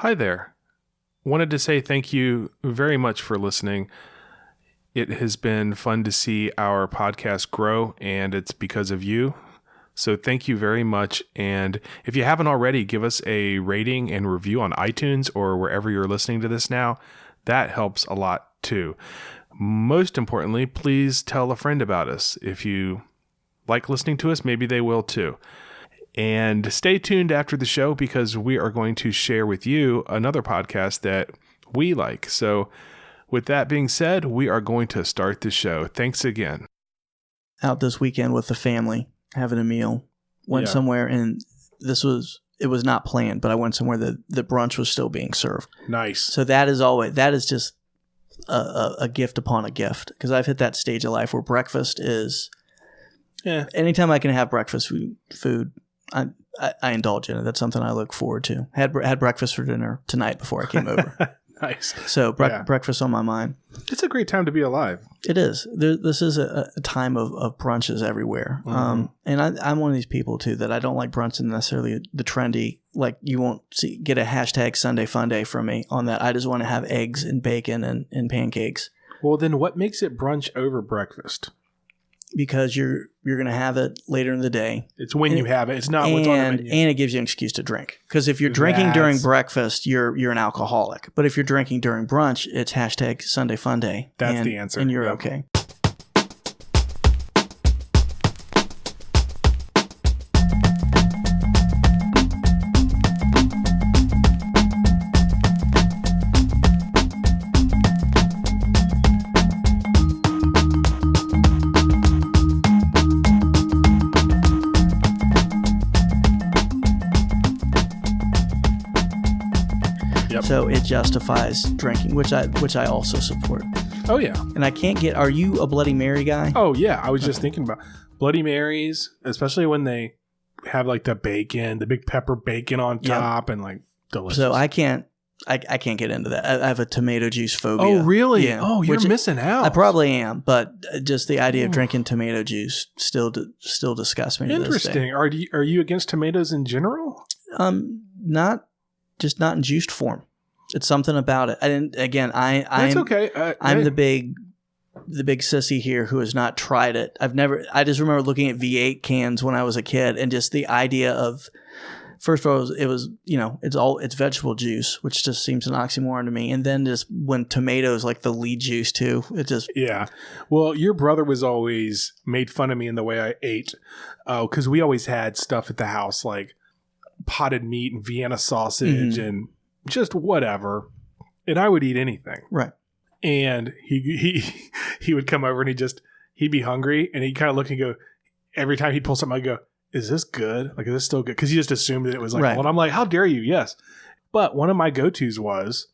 Hi there. Wanted to say thank you very much for listening. It has been fun to see our podcast grow, and it's because of you. So thank you very much. And if you haven't already, give us a rating and review on iTunes or wherever you're listening to this now. That helps a lot too. Most importantly, please tell a friend about us. If you like listening to us, maybe they will too. And stay tuned after the show because we are going to share with you another podcast that we like. So with that being said, we are going to start the show. Thanks again. Out this weekend with the family, having a meal. Went somewhere, and it was not planned, but I went somewhere that the brunch was still being served. Nice. So that is just a gift upon a gift, because I've hit that stage of life where breakfast is. Yeah. Anytime I can have breakfast food, I indulge in it. That's something I look forward to. Had breakfast for dinner tonight before I came over. Nice. So breakfast on my mind. It's a great time to be alive. It is. This is a time of brunches everywhere. Mm-hmm. And I'm one of these people too that I don't like brunch necessarily the trendy. Like you won't get a hashtag Sunday Funday from me on that. I just want to have eggs and bacon and pancakes. Well, then what makes it brunch over breakfast? Because you're going to have it later in the day. It's when you have it. It's not what's on the menu. And it gives you an excuse to drink. Because if you're drinking during breakfast, you're an alcoholic. But if you're drinking during brunch, it's hashtag Sunday Funday. That's the answer. And you're okay. So it justifies drinking, which I also support. Oh, yeah. And I can't get... Are you a Bloody Mary guy? Oh, yeah. I was just thinking about Bloody Marys, especially when they have like the bacon, the big pepper bacon on top and like delicious. So I can't get into that. I have a tomato juice phobia. Oh, really? Yeah. Oh, you're missing out. I probably am, but just the idea of drinking tomato juice still disgusts me. Interesting. Are you against tomatoes in general? Not in juiced form. It's something about it. That's okay. I'm the big sissy here who has not tried it. I just remember looking at V8 cans when I was a kid, and just the idea of, first of all, it was it's vegetable juice, which just seems an oxymoron to me. And then just when tomatoes, like the lead juice too, it just... Yeah. Well, your brother was always made fun of me in the way I ate. Because we always had stuff at the house like potted meat and Vienna sausage and just whatever, and I would eat anything. Right. And he would come over and he'd be hungry, and he'd kind of look and go, every time he'd pull something, I'd go, is this good? Like, is this still good? Because he just assumed that it was like, well, and I'm like, how dare you? Yes. But one of my go-tos was,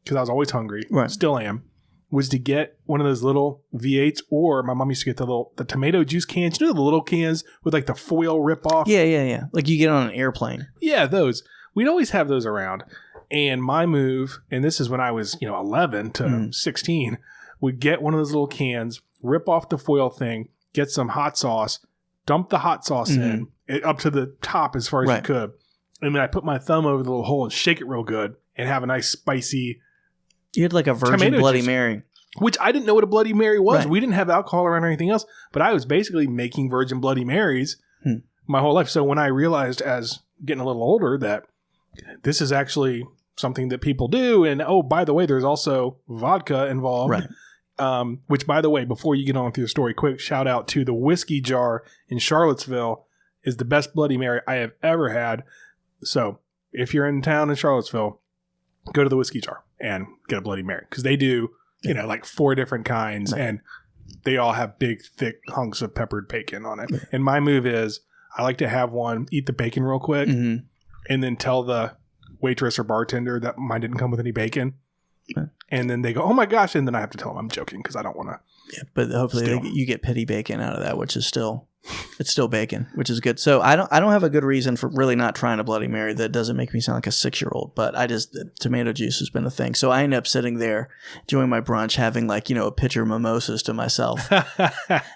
because I was always hungry, still am, was to get one of those little V8s, or my mom used to get the tomato juice cans. You know, the little cans with like the foil rip off? Yeah. Like you get on an airplane. Yeah, those. We'd always have those around. And my move, and this is when I was, 11 to 16, would get one of those little cans, rip off the foil thing, get some hot sauce, dump the hot sauce in up to the top as far as you could. And then I put my thumb over the little hole and shake it real good and have a nice spicy... You had like a virgin Bloody Mary. Which I didn't know what a Bloody Mary was. Right. We didn't have alcohol around or anything else. But I was basically making virgin Bloody Marys my whole life. So when I realized as getting a little older that this is actually something that people do, and oh, by the way, there's also vodka involved. Right. Which, by the way, before you get on with your story, quick shout out to the Whiskey Jar in Charlottesville is the best Bloody Mary I have ever had. So if you're in town in Charlottesville, go to the Whiskey Jar and get a Bloody Mary, because they do, like 4 different kinds, and they all have big, thick hunks of peppered bacon on it. And my move is I like to have one, eat the bacon real quick, and then tell the waitress or bartender that mine didn't come with any bacon. And then they go, oh my gosh. And then I have to tell them I'm joking because I don't want to. Yeah, but hopefully you get pity bacon out of that, which is still bacon, which is good. So I don't have a good reason for really not trying a Bloody Mary that doesn't make me sound like a 6-year-old, but tomato juice has been a thing. So I end up sitting there enjoying my brunch, having a pitcher of mimosas to myself.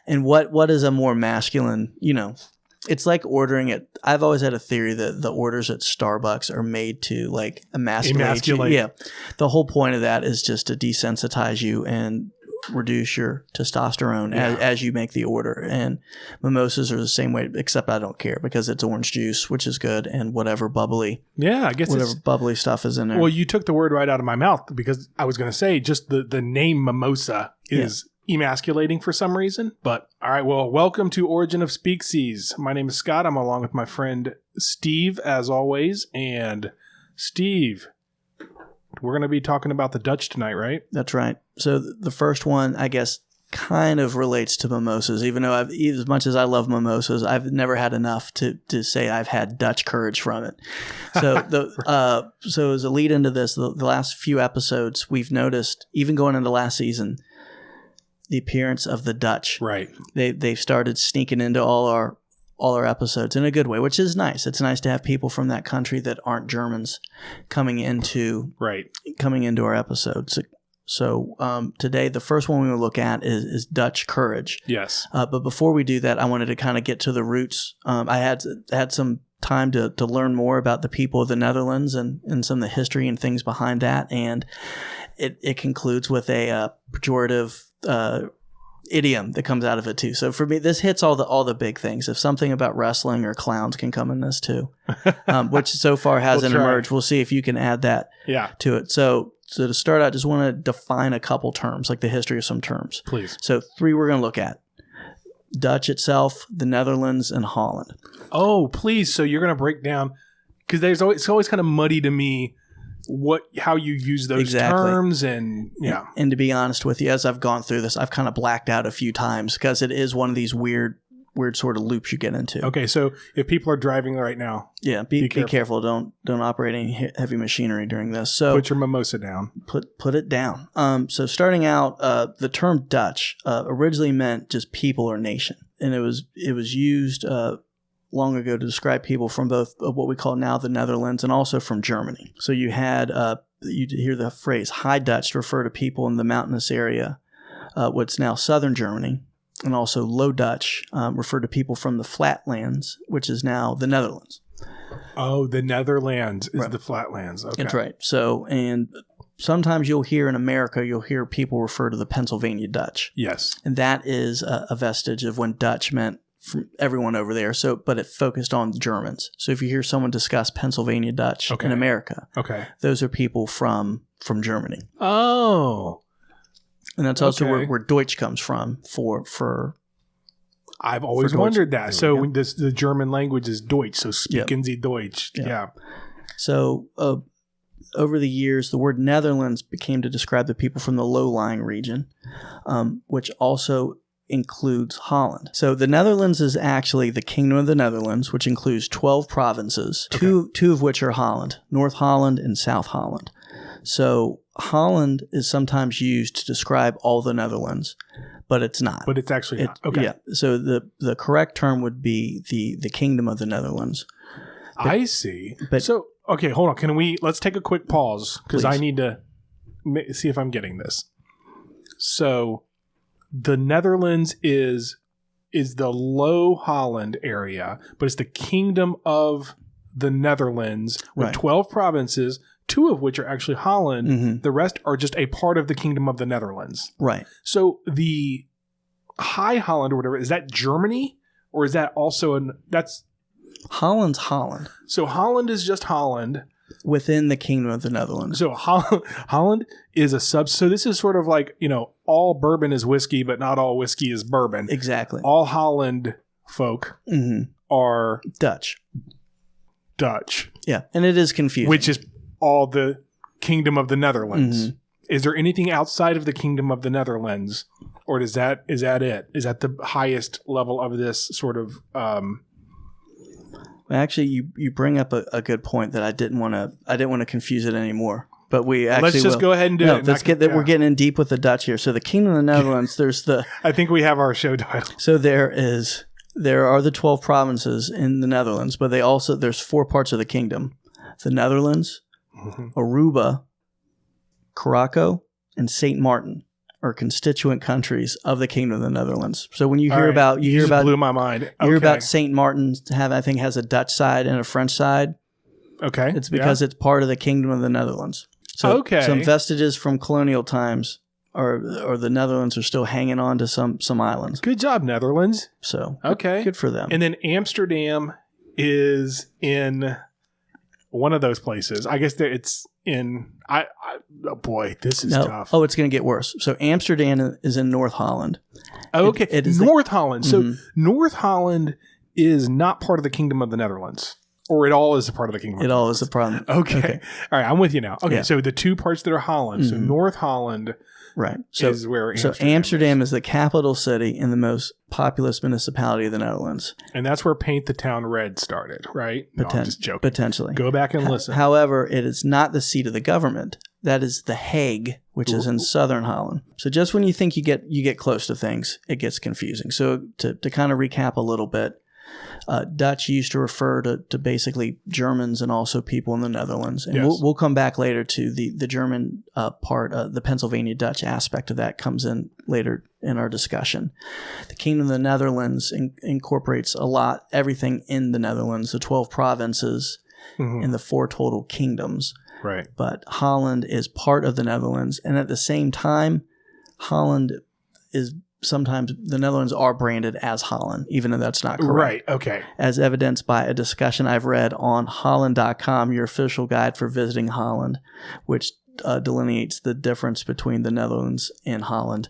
And what is a more masculine, It's like ordering it. I've always had a theory that the orders at Starbucks are made to like emasculate you. Yeah. The whole point of that is just to desensitize you and reduce your testosterone as you make the order. And mimosas are the same way, except I don't care because it's orange juice, which is good, and whatever bubbly. Yeah, I guess whatever bubbly stuff is in there. Well, you took the word right out of my mouth because I was going to say just the name mimosa is emasculating for some reason. But all right, well, welcome to Origin of Speaksies. My name is Scott. I'm along with my friend Steve, as always. And Steve, we're going to be talking about the Dutch tonight, right? That's right. So the first one, I guess, kind of relates to mimosas, even though as much as I love mimosas, I've never had enough to say I've had Dutch courage from it. So so as a lead into this, the last few episodes, we've noticed, even going into last season, the appearance of the Dutch. Right. They've started sneaking into all our episodes in a good way, which is nice. It's nice to have people from that country that aren't Germans coming into our episodes. So today, the first one we will look at is Dutch courage. Yes. But before we do that, I wanted to kind of get to the roots. I had some time to learn more about the people of the Netherlands and some of the history and things behind that. And it concludes with a pejorative idiom that comes out of it too. So for me, this hits all the big things. If something about wrestling or clowns can come in this too, which so far hasn't emerged. We'll see if you can add that to it. So to start out, I just want to define a couple terms, like the history of some terms. Please. So 3 we're going to look at. Dutch itself, the Netherlands, and Holland. Oh, please. So you're going to break down, because it's always kind of muddy to me how you use those terms and And to be honest with you, as I've gone through this, I've kind of blacked out a few times because it is one of these weird sort of loops you get into. Okay, so if people are driving right now, be careful. Don't operate any heavy machinery during this. So put your mimosa down. Put it down. So starting out, the term Dutch originally meant just people or nation, and it was used long ago to describe people from both what we call now the Netherlands and also from Germany. So you had you'd hear the phrase High Dutch to refer to people in the mountainous area, what's now southern Germany. And also Low Dutch refer to people from the flatlands, which is now the Netherlands. Oh, the Netherlands is the flatlands. Okay. That's right. So, and sometimes you'll hear in America, people refer to the Pennsylvania Dutch. Yes. And that is a vestige of when Dutch meant from everyone over there. So, but it focused on Germans. So if you hear someone discuss Pennsylvania Dutch in America, those are people from Germany. Oh. And that's also where Deutsch comes from for I've always wondered that. So the German language is Deutsch, so speaking Sie Deutsch. Yeah. So over the years, the word Netherlands became to describe the people from the low-lying region, which also includes Holland. So the Netherlands is actually the Kingdom of the Netherlands, which includes 12 provinces, two of which are Holland, North Holland and South Holland. So Holland is sometimes used to describe all the Netherlands, but it's not. But it's actually not. Okay. Yeah. So the correct term would be the Kingdom of the Netherlands. I see. So, okay, hold on. Let's take a quick pause because I need to see if I'm getting this. So the Netherlands is the Low Holland area, but it's the Kingdom of the Netherlands with 12 provinces, 2 of which are actually Holland. Mm-hmm. The rest are just a part of the Kingdom of the Netherlands. Right. So the High Holland or whatever, is that Germany? Or is that also that's... Holland's Holland. So Holland is just Holland. Within the Kingdom of the Netherlands. So Holland is a so this is sort of like, all bourbon is whiskey, but not all whiskey is bourbon. Exactly. All Holland folk are... Dutch. Yeah. And it is confusing. Which is all the Kingdom of the Netherlands. Mm-hmm. Is there anything outside of the Kingdom of the Netherlands, or is that it? Is that the highest level of this sort of? Actually, you bring up a good point that I didn't want to confuse it anymore. But we actually let's just go ahead and do it. Let's get that. We're getting in deep with the Dutch here. So the Kingdom of the Netherlands. There's the. I think we have our show title. So there are the 12 provinces in the Netherlands, but there's 4 parts of the kingdom: the Netherlands, Aruba, Curaçao, and Saint Martin. or constituent countries of the Kingdom of the Netherlands. So when you hear All right. about You just blew my mind. You hear about St. Martin has a Dutch side and a French side. Okay. It's because it's part of the Kingdom of the Netherlands. So some vestiges from colonial times or the Netherlands are still hanging on to some islands. Good job, Netherlands. So okay. Good for them. And then Amsterdam is in one of those places. I guess that it's in oh boy, this is tough. Oh, it's going to get worse. So Amsterdam is in North Holland. Okay. It is North Holland. So North Holland is not part of the Kingdom of the Netherlands. Or it all is a part of the Kingdom. It all is a problem. Okay. All right, I'm with you now. Okay, so the two parts that are Holland. So North Holland is where Amsterdam is the capital city and the most populous municipality of the Netherlands. And that's where Paint the Town Red started, right? No, I'm just joking. Potentially. Go back and listen. However, it is not the seat of the government. That is The Hague, which is in southern Holland. So just when you think you get close to things, it gets confusing. So to kind of recap a little bit, Dutch used to refer to basically Germans and also people in the Netherlands. And we'll come back later to the German part. The Pennsylvania Dutch aspect of that comes in later in our discussion. The Kingdom of the Netherlands incorporates everything in the Netherlands, the 12 provinces and the 4 total kingdoms. Right. But Holland is part of the Netherlands. And at the same time, Holland is... Sometimes the Netherlands are branded as Holland, even though that's not correct. Right, okay. As evidenced by a discussion I've read on Holland.com, your official guide for visiting Holland, which delineates the difference between the Netherlands and Holland.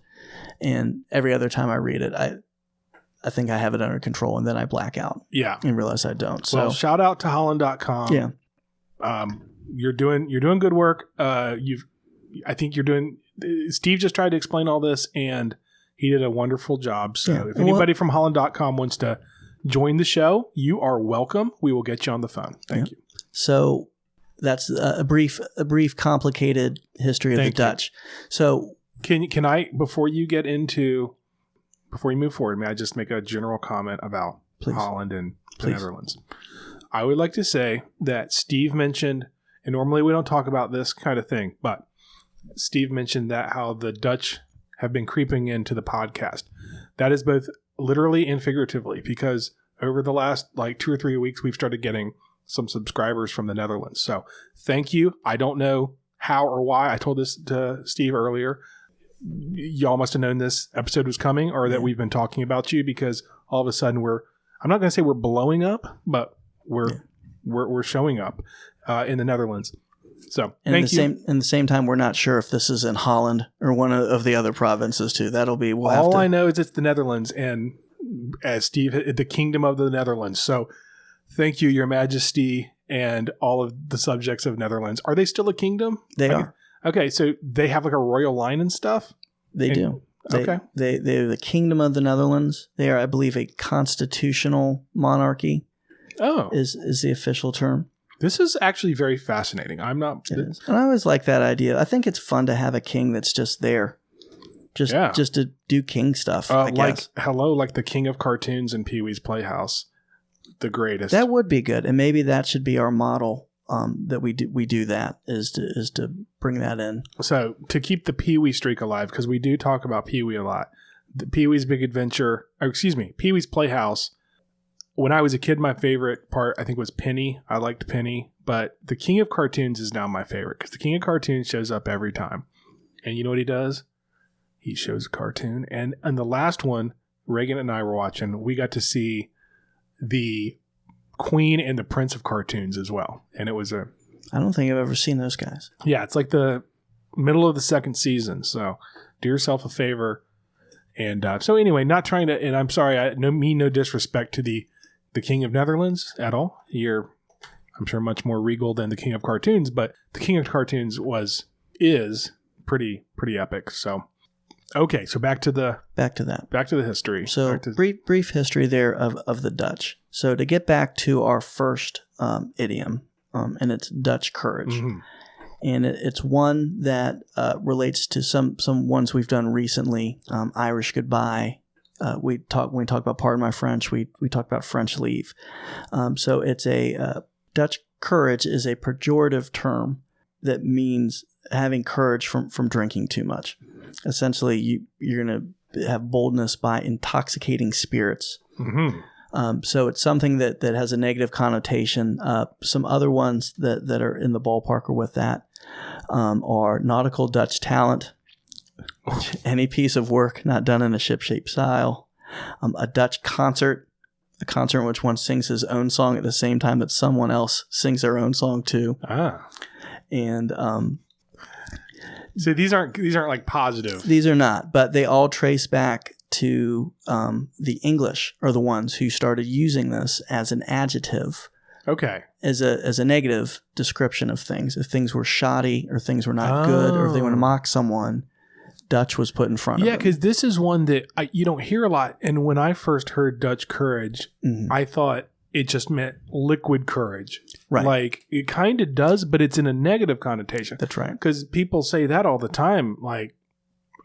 And every other time I read it, I think I have it under control, and then I black out. Yeah. And realize I don't. So, well, shout out to Holland.com. Yeah. You're doing good work. I think you're doing... Steve just tried to explain all this, and... He did a wonderful job. So if anybody from Holland.com wants to join the show, you are welcome. We will get you on the phone. Thank you. So that's a brief, complicated history of the Dutch. So can I, before you move forward, may I just make a general comment about Holland and the Netherlands? I would like to say that Steve mentioned, and normally we don't talk about this kind of thing, but Steve mentioned that how the Dutch have been creeping into the podcast. That is both literally and figuratively, because over the last 2 or 3 weeks, we've started getting some subscribers from the Netherlands. So thank you. I don't know how or why. I told this to Steve earlier. Y'all must have known this episode was coming, or that we've been talking about you, because all of a sudden I'm not going to say we're blowing up, but we're showing up in the Netherlands. So thank you. In the same time, we're not sure if this is in Holland or one of the other provinces too. That'll be all I know is it's the Netherlands, and as Steve, the Kingdom of the Netherlands. So thank you, Your Majesty, and all of the subjects of Netherlands. Are they still a kingdom? They are. Okay, so they have a royal line and stuff. They do. They're the Kingdom of the Netherlands. They are, I believe, a constitutional monarchy. Oh, is the official term. This is actually very fascinating. And I always like that idea. I think it's fun to have a king that's just there. Just to do king stuff, I guess. Like the king of cartoons in Pee Wee's Playhouse. The greatest. That would be good. And maybe that should be our model, that we do that, is to bring that in. So to keep the Pee Wee streak alive, because we do talk about Pee Wee a lot. The Pee Wee's Big Adventure, Pee Wee's Playhouse. When I was a kid, my favorite part, I think, was Penny. I liked Penny. But the King of Cartoons is now my favorite, because the King of Cartoons shows up every time. And you know what he does? He shows a cartoon. And the last one, Reagan and I were watching, we got to see the Queen and the Prince of Cartoons as well. And it was I don't think I've ever seen those guys. Yeah, it's like the middle of the second season. So do yourself a favor. And so anyway, not trying to, and I'm sorry, no disrespect to the King of Netherlands at all. You're, I'm sure, much more regal than the King of Cartoons, but the King of Cartoons is pretty epic. So, okay, so back to the history. So brief history there of the Dutch. So to get back to our first idiom, and it's Dutch courage. Mm-hmm. And it's one that relates to some ones we've done recently. Irish goodbye. When we talk about pardon my French, we talk about French leave. So it's Dutch courage is a pejorative term that means having courage from drinking too much. Essentially, you're going to have boldness by intoxicating spirits. Mm-hmm. So it's something that has a negative connotation. Some other ones that are in the ballpark or with that are nautical Dutch talent, any piece of work not done in a ship-shape style, a Dutch concert, a concert in which one sings his own song at the same time that someone else sings their own song too. And so these aren't like positive. These are not, but they all trace back to the English are the ones who started using this as an adjective. Okay. As a negative description of things. If things were shoddy or things were not good or if they want to mock someone, Dutch was put in front of them. Yeah, because this is one that you don't hear a lot. And when I first heard Dutch courage, I thought it just meant liquid courage. Right. Like, it kind of does, but it's in a negative connotation. That's right. Because people say that all the time, like,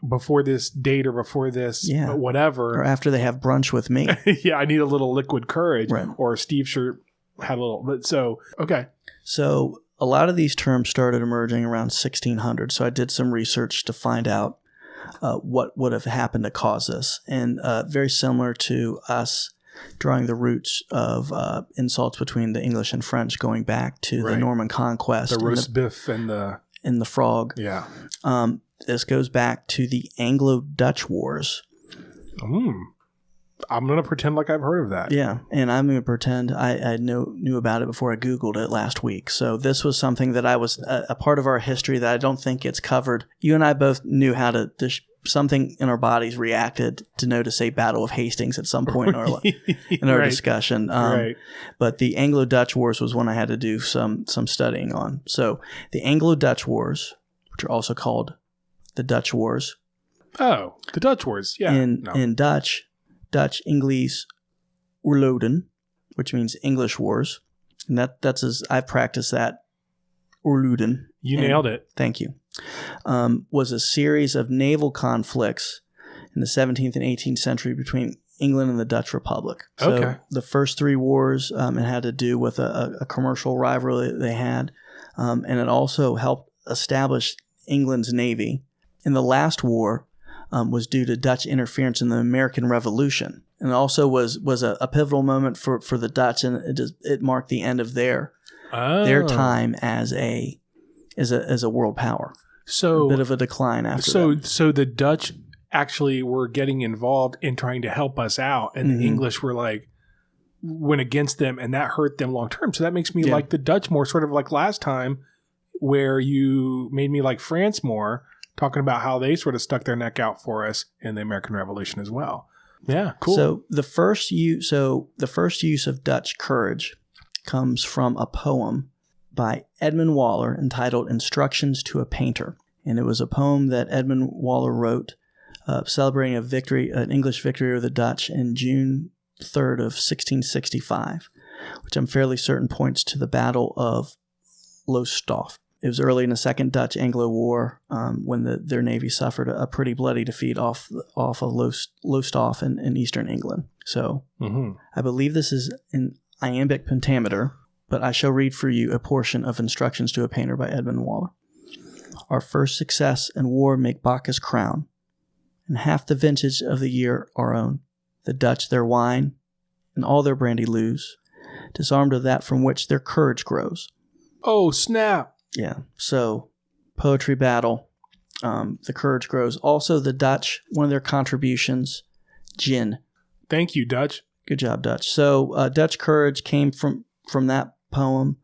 before this date or before this whatever. Or after they have brunch with me. Yeah, I need a little liquid courage. Right. Or Steve sure had a little. But so, okay. So a lot of these terms started emerging around 1600. So I did some research to find out what would have happened to cause this. And very similar to us drawing the roots of insults between the English and French going back to the Norman Conquest. The roast beef and the frog. Yeah. This goes back to the Anglo-Dutch Wars. I'm going to pretend like I've heard of that. Yeah, and I'm going to pretend I knew about it before I Googled it last week. So this was something that I was a part of our history that I don't think gets covered. You and I both knew how to something in our bodies reacted to know to say Battle of Hastings at some point in our discussion. But the Anglo-Dutch Wars was one I had to do some studying on. So the Anglo-Dutch Wars, which are also called the Dutch Wars. Oh, the Dutch Wars. Yeah. In Dutch English Oorlogen, which means English wars. And that's as I've practiced that. Oorlogen. You nailed it. Thank you. Was a series of naval conflicts in the 17th and 18th century between England and the Dutch Republic. So the first three wars, it had to do with a commercial rivalry they had. And it also helped establish England's navy. And the last war was due to Dutch interference in the American Revolution. And also was a pivotal moment for the Dutch, and it marked the end of their time as a world power. So a bit of a decline after that. So the Dutch actually were getting involved in trying to help us out, and the English were went against them, and that hurt them long term. So that makes me like the Dutch more, sort of like last time, where you made me like France more, talking about how they sort of stuck their neck out for us in the American Revolution as well. Yeah, cool. So the first use of Dutch courage comes from a poem by Edmund Waller entitled Instructions to a Painter. And it was a poem that Edmund Waller wrote celebrating an English victory over the Dutch in June 3rd of 1665, which I'm fairly certain points to the Battle of Lowestoft. It was early in the Second Dutch-Anglo War when their navy suffered a pretty bloody defeat off of Lowestoft in eastern England. So I believe this is an iambic pentameter, but I shall read for you a portion of Instructions to a Painter by Edmund Waller. Our first success in war make Bacchus crown, and half the vintage of the year our own. The Dutch their wine, and all their brandy lose, disarmed of that from which their courage grows. Oh, snap. Yeah, so poetry battle, the courage grows. Also, the Dutch, one of their contributions, gin. Thank you, Dutch. Good job, Dutch. So Dutch courage came from that poem,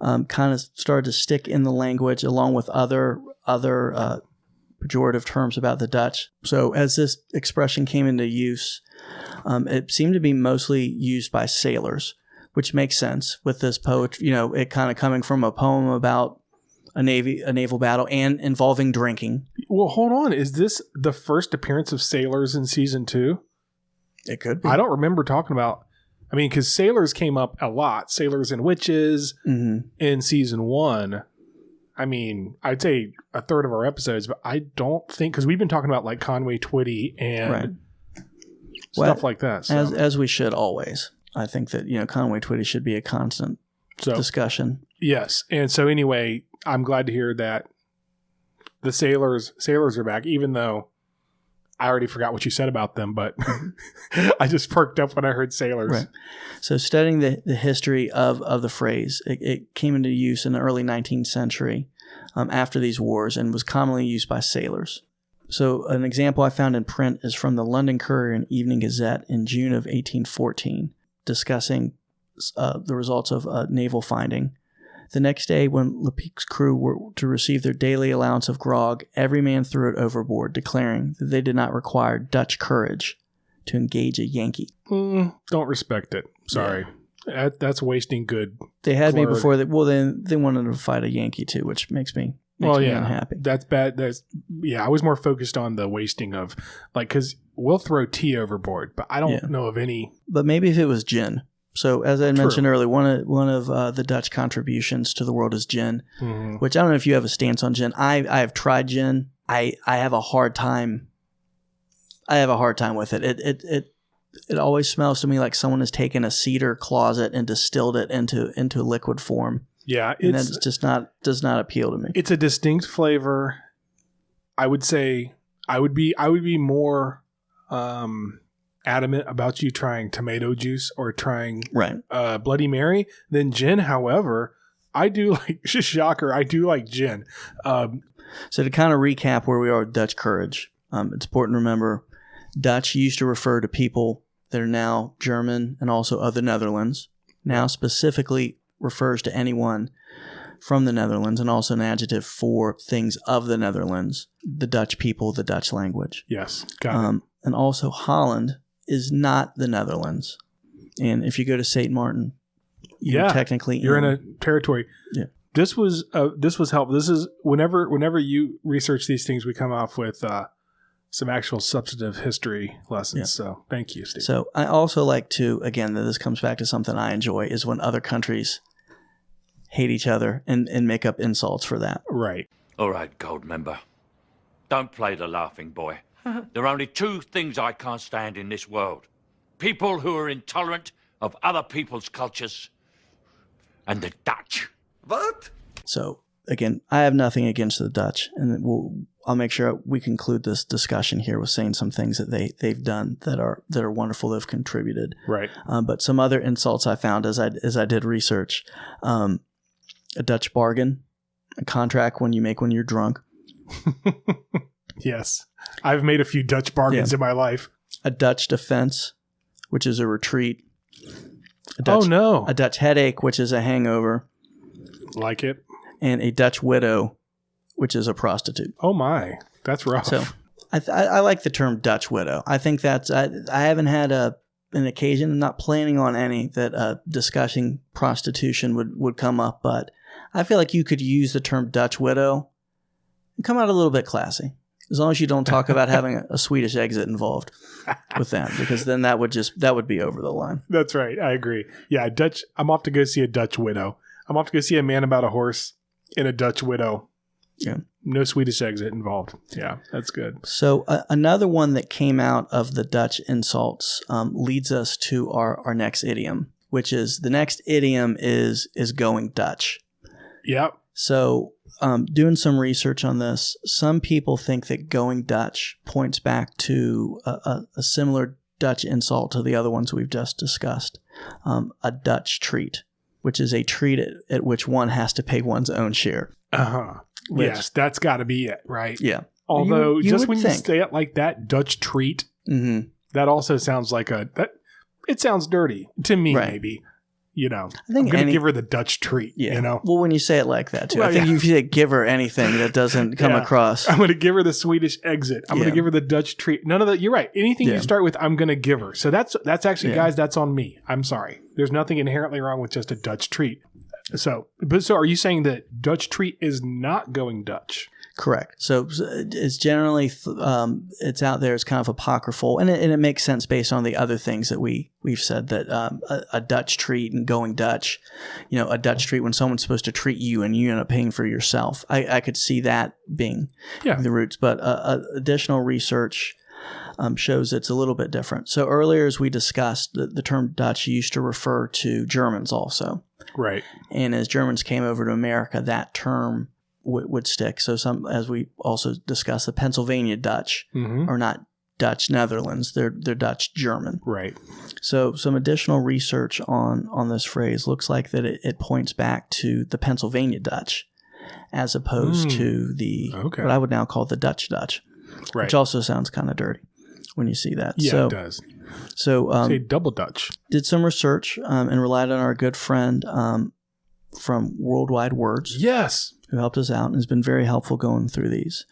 kind of started to stick in the language along with other pejorative terms about the Dutch. So as this expression came into use, it seemed to be mostly used by sailors, which makes sense with this poetry, it kind of coming from a poem about a naval battle and involving drinking. Well, hold on. Is this the first appearance of sailors in season 2? It could be. I don't remember talking about, because sailors came up a lot. Sailors and witches in season 1. I'd say a third of our episodes, but I don't think, because we've been talking about like Conway Twitty and stuff like that. So. As we should always. I think that, Conway Twitty should be a constant discussion. Yes. And so anyway, I'm glad to hear that the sailors are back, even though I already forgot what you said about them, but I just perked up when I heard sailors. Right. So studying the history of the phrase, it came into use in the early 19th century after these wars and was commonly used by sailors. So an example I found in print is from the London Courier and Evening Gazette in June of 1814, discussing the results of a naval finding. The next day, when Lepique's crew were to receive their daily allowance of grog, every man threw it overboard, declaring that they did not require Dutch courage to engage a Yankee. Don't respect it. Sorry. Yeah. That's wasting good. They had me before that. Well, then they wanted to fight a Yankee too, which makes me unhappy. That's bad. I was more focused on the wasting of, like, because we'll throw tea overboard, but I don't know of any. But maybe if it was gin. So as I mentioned earlier, one of the Dutch contributions to the world is gin, which I don't know if you have a stance on gin. I have tried gin. I have a hard time. I have a hard time with it. It always smells to me like someone has taken a cedar closet and distilled it into liquid form. Yeah, and that's just does not appeal to me. It's a distinct flavor. I would say I would be more adamant about you trying tomato juice or trying Bloody Mary than gin. However, I do like shocker. I do like gin. So to kind of recap where we are with Dutch courage, it's important to remember Dutch used to refer to people that are now German and also of the Netherlands. Now specifically refers to anyone from the Netherlands and also an adjective for things of the Netherlands, the Dutch people, the Dutch language. Yes, got it. And also Holland is not the Netherlands. And if you go to St. Martin, you're technically you're in a territory. Yeah. This was helpful. This is whenever you research these things, we come off with some actual substantive history lessons. Yeah. So thank you, Steve. So I also like to, again, that this comes back to something I enjoy, is when other countries hate each other and make up insults for that. Right. All right, Gold Member. Don't play the laughing boy. There are only two things I can't stand in this world. People who are intolerant of other people's cultures and the Dutch. What? So, again, I have nothing against the Dutch, and I'll make sure we conclude this discussion here with saying some things that they've done that are wonderful, that have contributed. Right. But some other insults I found as I did research: a Dutch bargain, a contract when you're drunk. Yes, I've made a few Dutch bargains in my life. A Dutch defense, which is a retreat. A Dutch headache, which is a hangover. Like it. And a Dutch widow, which is a prostitute. Oh my, that's rough. So I like the term Dutch widow. I think that's I haven't had an occasion, I'm not planning on any, that discussing prostitution would come up, but I feel like you could use the term Dutch widow and come out a little bit classy. As long as you don't talk about having a Swedish exit involved with that, because then that would be over the line. That's right. I agree. Yeah, Dutch. I'm off to go see a Dutch widow. I'm off to go see a man about a horse in a Dutch widow. Yeah. No Swedish exit involved. Yeah, that's good. So another one that came out of the Dutch insults leads us to our next idiom, which is the next idiom is going Dutch. Yep. So doing some research on this, some people think that going Dutch points back to a similar Dutch insult to the other ones we've just discussed, a Dutch treat, which is a treat at which one has to pay one's own share. Uh-huh. Yes, that's got to be it, right? Yeah. Although, you when you say it like that, Dutch treat, that also sounds like it sounds dirty to me, maybe. You know, I'm going to give her the Dutch treat, you know? Well, when you say it like that, too. I think if you say give her anything that doesn't come across. I'm going to give her the Swedish exit. I'm going to give her the Dutch treat. None of that. You're right. Anything you start with, I'm going to give her. So that's actually, guys, that's on me. I'm sorry. There's nothing inherently wrong with just a Dutch treat. So are you saying that Dutch treat is not going Dutch? Correct. So it's generally it's out there as kind of apocryphal, and it makes sense based on the other things that we've said, that a Dutch treat and going Dutch, a Dutch treat when someone's supposed to treat you and you end up paying for yourself. I could see that being the roots, but additional research shows it's a little bit different. So earlier, as we discussed, the term Dutch used to refer to Germans also. Right. And as Germans came over to America, that term would stick. So some, as we also discussed, the Pennsylvania Dutch are not Dutch Netherlands. They're Dutch German. Right. So some additional research on this phrase looks like that it points back to the Pennsylvania Dutch as opposed to the what I would now call the Dutch, right. which also sounds kind of dirty when you see that. Yeah, it does. So say double Dutch. Did some research and relied on our good friend from Worldwide Words. Yes. Who helped us out and has been very helpful going through these.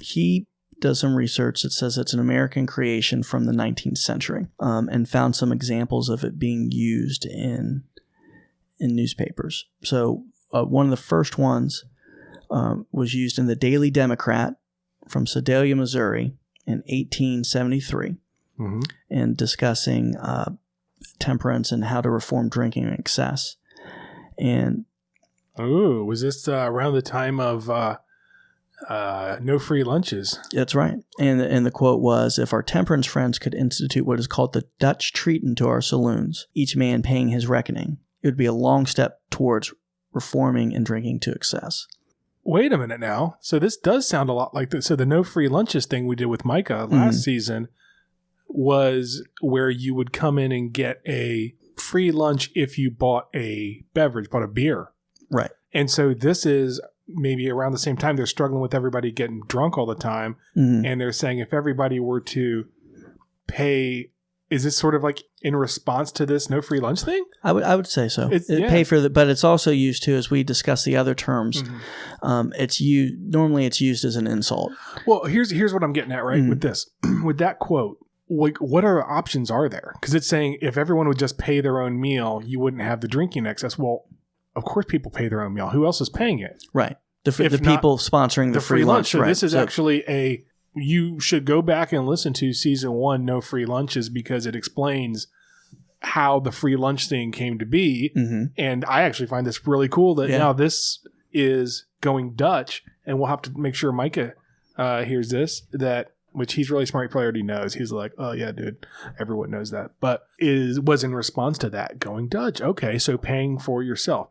He does some research that says it's an American creation from the 19th century and found some examples of it being used in newspapers. So one of the first ones was used in the Daily Democrat from Sedalia, Missouri in 1873 in discussing temperance and how to reform drinking in excess. And was this around the time of no free lunches? That's right. And the quote was, if our temperance friends could institute what is called the Dutch treat into our saloons, each man paying his reckoning, it would be a long step towards reforming and drinking to excess. Wait a minute now. So this does sound a lot like this. So the no free lunches thing we did with Micah last season was where you would come in and get a free lunch if you bought a beverage, bought a beer. Right. And so this is maybe around the same time they're struggling with everybody getting drunk all the time. And they're saying if everybody were to pay, is this sort of like in response to this no free lunch thing? I would say so. Pay for the, but it's also used to, as we discuss the other terms, normally it's used as an insult. Well, here's what I'm getting at, right? With this, with that quote, like what options are there? Because it's saying if everyone would just pay their own meal, you wouldn't have the drinking excess. Well, of course people pay their own meal. Who else is paying it? Right. The people sponsoring the free lunch. So right. This is actually you should go back and listen to season 1, No Free Lunches, because it explains how the free lunch thing came to be. And I actually find this really cool that now this is going Dutch, and we'll have to make sure Micah hears this, which he's really smart. He probably already knows. He's like, oh yeah, dude, everyone knows that. But was in response to that, going Dutch. Okay, so paying for yourself.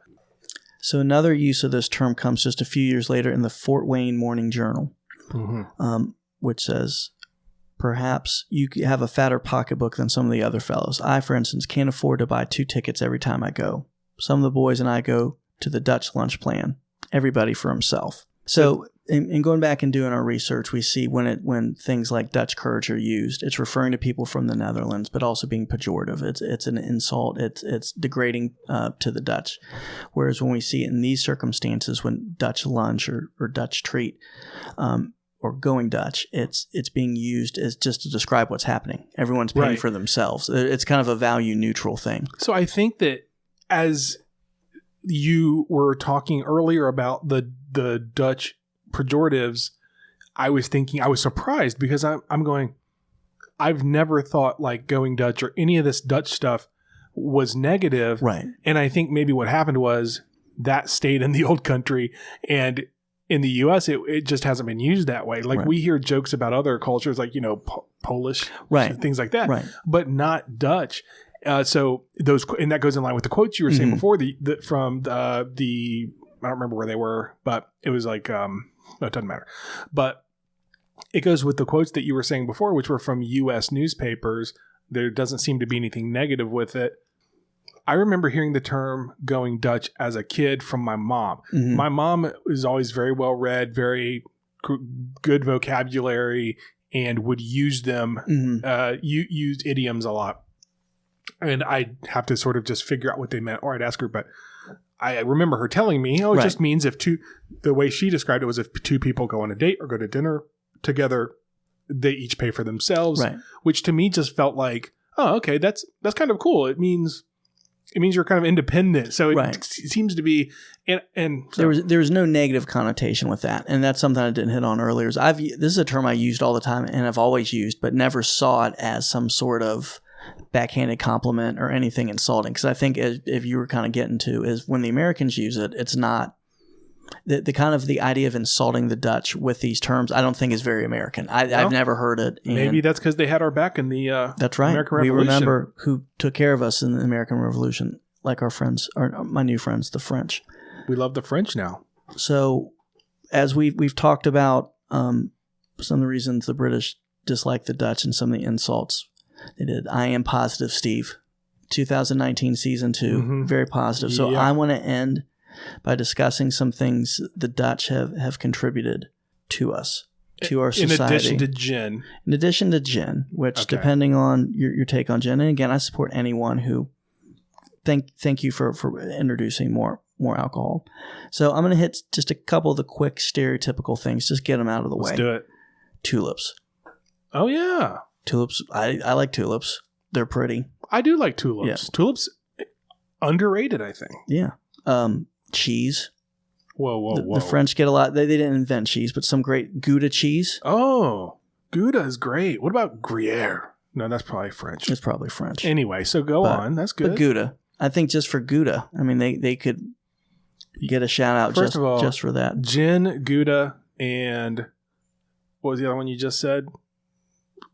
So another use of this term comes just a few years later in the Fort Wayne Morning Journal, which says, perhaps you have a fatter pocketbook than some of the other fellows. I, for instance, can't afford to buy 2 tickets every time I go. Some of the boys and I go to the Dutch lunch plan. Everybody for himself. So in going back and doing our research, we see when things like Dutch courage are used, it's referring to people from the Netherlands, but also being pejorative. It's an insult. It's degrading to the Dutch. Whereas when we see it in these circumstances, when Dutch lunch or Dutch treat or going Dutch, it's being used as just to describe what's happening. Everyone's paying for themselves. It's kind of a value neutral thing. So I think that as you were talking earlier about the Dutch pejoratives, I was surprised because I'm going, I've never thought like going Dutch or any of this Dutch stuff was negative. Right. And I think maybe what happened was that stayed in the old country, and in the U.S. it just hasn't been used that way. Like we hear jokes about other cultures like, Polish, things like that, but not Dutch. So those, and that goes in line with the quotes you were saying before, from the I don't remember where they were, but it was like, no, it doesn't matter. But it goes with the quotes that you were saying before, which were from U.S. newspapers. There doesn't seem to be anything negative with it. I remember hearing the term going Dutch as a kid from my mom. My mom was always very well read, very good vocabulary, and would use them, use idioms a lot. And I'd have to sort of just figure out what they meant, or I'd ask her, but I remember her telling me, it just means the way she described it was if 2 people go on a date or go to dinner together, they each pay for themselves, which to me just felt like, oh, okay, that's kind of cool. It means you're kind of independent. So it seems to be, and so. there was no negative connotation with that. And that's something I didn't hit on earlier. This is a term I used all the time and I've always used, but never saw it as some sort of backhanded compliment or anything insulting. Because I think if you were kind of getting to is when the Americans use it, it's not the kind of the idea of insulting the Dutch with these terms. I don't think is very American. I've never heard it. Maybe that's because they had our back in the that's right. American Revolution. We remember who took care of us in the American Revolution, like our friends, or my new friends, the French. We love the French now. So as we've talked about some of the reasons the British dislike the Dutch and some of the insults they did. I am positive, Steve. 2019 season 2, very positive. So I want to end by discussing some things the Dutch have contributed to us, to our society. In addition to gin, which depending on your take on gin, and again, I support anyone who thank you for introducing more alcohol. So I'm going to hit just a couple of the quick stereotypical things, just get them out of the way. Let's do it. Tulips. Oh, yeah. Tulips. I like tulips. They're pretty. I do like tulips. Yeah. Tulips, underrated, I think. Yeah. Cheese. Whoa. The French get a lot. They didn't invent cheese, but some great Gouda cheese. Oh, Gouda is great. What about Gruyere? No, that's probably French. It's probably French. Anyway, so go on. That's good. But Gouda. I think just for Gouda, I mean, they could get a shout out First of all, just for that. Gin, Gouda, and what was the other one you just said?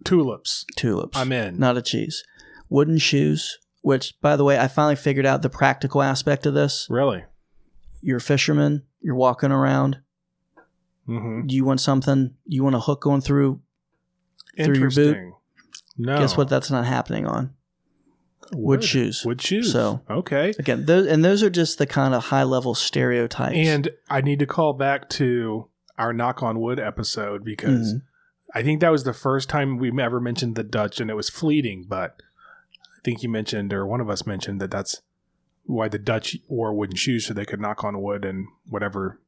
Tulips. I'm in. Not a cheese. Wooden shoes, which, by the way, I finally figured out the practical aspect of this. Really? You're a fisherman. You're walking around. Mm-hmm. You want something? You want a hook going through your boot? No. Guess what? That's not happening on. Wood shoes. Wood shoes. So, okay. Again, those are just the kind of high-level stereotypes. And I need to call back to our Knock on Wood episode because I think that was the first time we ever mentioned the Dutch, and it was fleeting, but I think you mentioned, or one of us mentioned, that that's why the Dutch wore wooden shoes so they could knock on wood and whatever,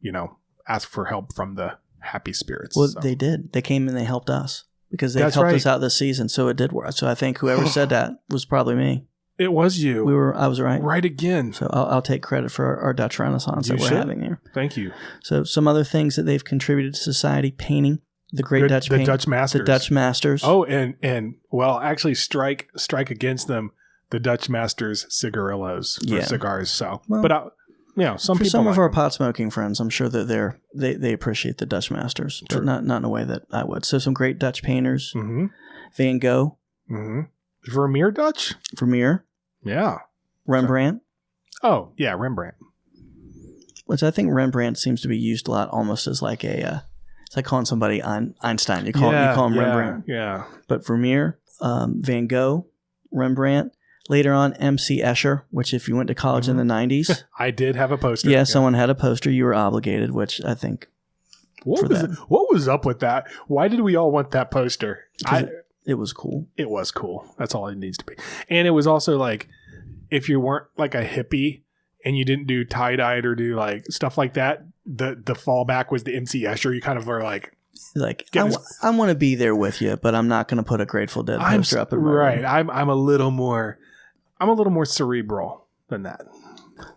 ask for help from the happy spirits. Well, they did. They came and they helped us because they helped us out this season, so it did work. So I think whoever said that was probably me. It was you. I was right. Right again. So I'll take credit for our Dutch Renaissance that we're having here. Thank you. So some other things that they've contributed to society: painting, the Dutch painting, Dutch masters, the Dutch masters. Oh, and well, actually, strike against them, the Dutch masters cigarillos for cigars. So, well, but some people. Some of our pot smoking friends, I'm sure that they appreciate the Dutch masters, but not in a way that I would. So some great Dutch painters: Van Gogh. Vermeer Dutch? Vermeer. Yeah. Rembrandt. Oh, yeah, Rembrandt. Which I think Rembrandt seems to be used a lot almost as like it's like calling somebody Einstein. You call him Rembrandt. Yeah. But Vermeer, Van Gogh, Rembrandt. Later on, M.C. Escher, which if you went to college in the 90s. I did have a poster. Yeah, someone had a poster. You were obligated, which I think. What was up with that? Why did we all want that poster? It was cool. It was cool. That's all it needs to be. And it was also like, if you weren't like a hippie and you didn't do tie-dyed or do like stuff like that, the fallback was the MC Escher. You kind of were like I want to be there with you, but I'm not going to put a Grateful Dead poster up in my room. I'm a little more cerebral than that.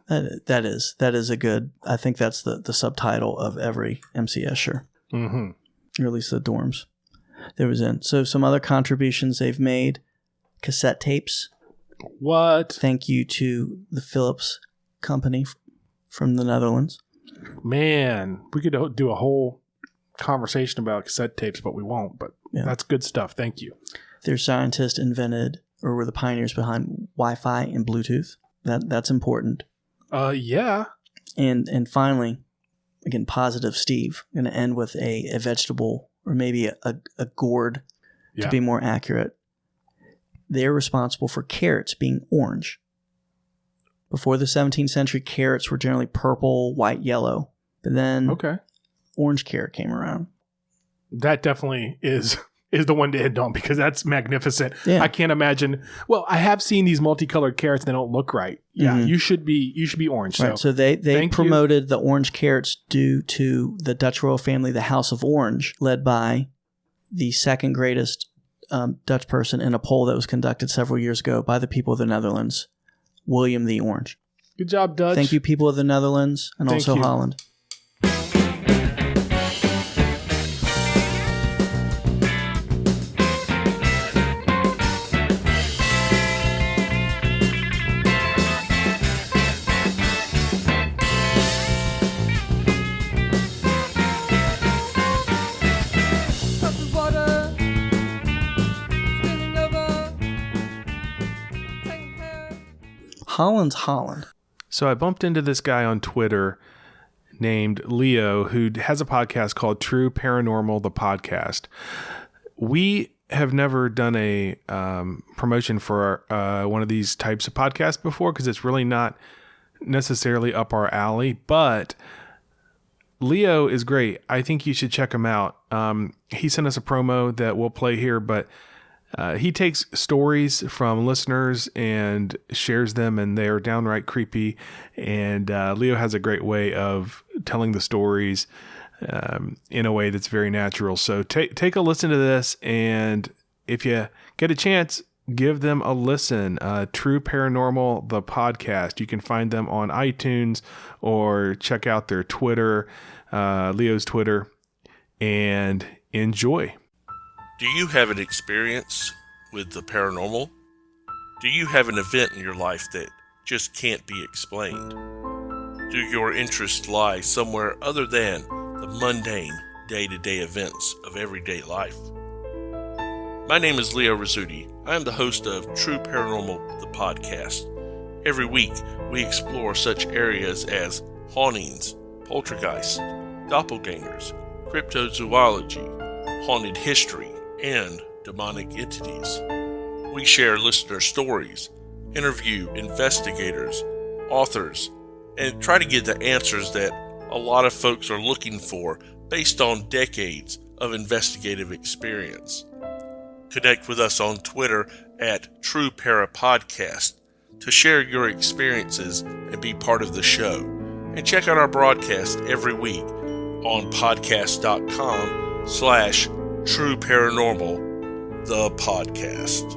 That is a good. I think that's the subtitle of every MC Escher. Mm-hmm. Or at least the dorms. There was in. So some other contributions they've made. Cassette tapes. What? Thank you to the Philips company from the Netherlands. Man, we could do a whole conversation about cassette tapes, but we won't. But that's good stuff. Thank you. Their scientists invented or were the pioneers behind Wi-Fi and Bluetooth. That's important. Yeah. And finally, again, positive Steve. I'm going to end with a vegetable or maybe a gourd to be more accurate. They're responsible for carrots being orange. Before the 17th century, carrots were generally purple, white, yellow. But then orange carrot came around. That definitely is the one to end on because that's magnificent. Yeah. I can't imagine. Well, I have seen these multicolored carrots. They don't look right. Yeah, you should be orange. Right. So they promoted the orange carrots due to the Dutch royal family, the House of Orange, led by the second greatest Dutch person in a poll that was conducted several years ago by the people of the Netherlands, William the Orange. Good job, Dutch. Thank you, people of the Netherlands and also Holland. Holland's Holland. So I bumped into this guy on Twitter named Leo who has a podcast called True Paranormal, the podcast. We have never done a promotion for one of these types of podcasts before because it's really not necessarily up our alley, but Leo is great. I think you should check him out. He sent us a promo that we'll play here, but he takes stories from listeners and shares them, and they're downright creepy. And Leo has a great way of telling the stories in a way that's very natural. So take a listen to this, and if you get a chance, give them a listen. True Paranormal, the podcast. You can find them on iTunes or check out their Twitter, Leo's Twitter, and enjoy. Do you have an experience with the paranormal? Do you have an event in your life that just can't be explained? Do your interests lie somewhere other than the mundane, day-to-day events of everyday life? My name is Leo Rizzuti. I am the host of True Paranormal, the podcast. Every week, we explore such areas as hauntings, poltergeists, doppelgangers, cryptozoology, haunted history, and demonic entities. We share listener stories, interview investigators, authors, and try to get the answers that a lot of folks are looking for based on decades of investigative experience. Connect with us on Twitter at True Para Podcast to share your experiences and be part of the show. And check out our broadcast every week on podcast.com/True Paranormal, the podcast.